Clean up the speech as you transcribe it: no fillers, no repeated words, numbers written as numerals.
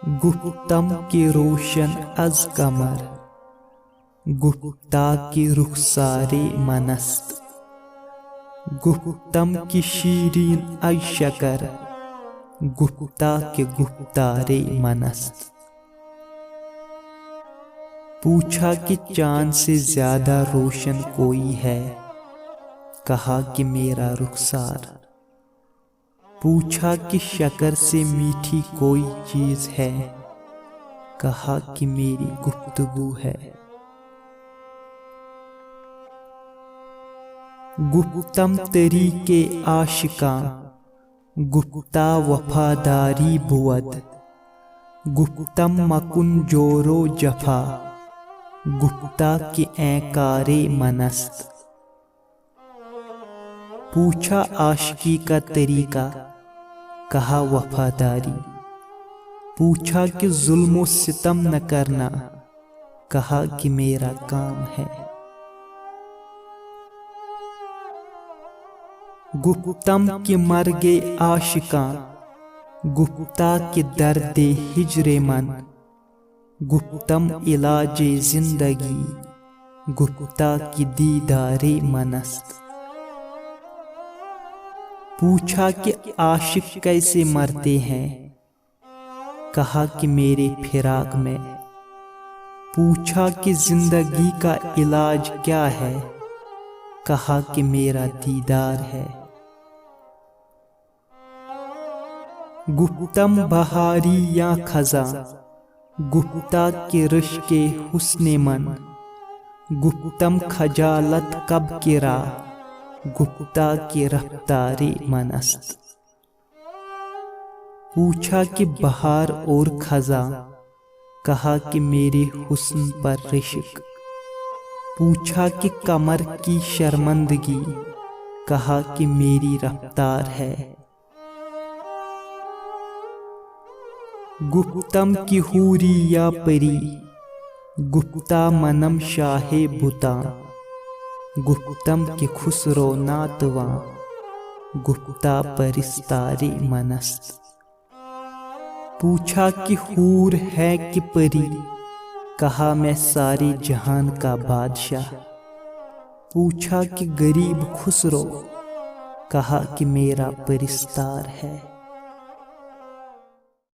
گفتم کے روشن از قمر، گفتا کہ رخسار منست، گفتم کہ شیرین از شکر، گفتا کہ گفتار منست۔ پوچھا کہ چاند سے زیادہ روشن کوئی ہے، کہا کہ میرا رخسار۔ پوچھا کہ شکر سے میٹھی کوئی چیز ہے، کہا کہ میری گفتگو ہے۔ گفتم طریق عاشقاں، گفتا وفاداری بود، گفتم مکن جور و جفا، گفتا کہ انکار منست۔ پوچھا عاشقی کا طریقہ، کہا وفاداری۔ پوچھا کہ ظلم و ستم نہ کرنا، کہا کہ میرا کام ہے۔ گفتم کہ مرگ عاشقاں، گفتا کہ درد ہجر من، گفتم علاج زندگی، گفتا کہ دیدار منست۔ پوچھا کہ عاشق کیسے مرتے ہیں، کہا کہ میرے فراق میں۔ پوچھا کہ زندگی کا علاج کیا ہے، کہا کہ میرا دیدار ہے۔ گفتم بہاری یا خزاں، گفتا کہ رشک حسن من، گفتم خجالت کب کرا، گفتا کہ رفتار منست۔ پوچھا کہ بہار اور خزاں، کہا کہ میرے حسن پر رشک۔ پوچھا کہ قمر کی شرمندگی، کہا کہ میری رفتار ہے۔ گفتم کہ حوری یا پری، گفتا منم شاہ بتاں، گفتم کہ خسرو ناتواں، گفتا پرستار منست۔ پوچھا کہ حور ہے کہ پری، کہا میں سارے جہان کا بادشاہ۔ پوچھا کہ غریب خسرو، کہا کہ میرا پرستار ہے۔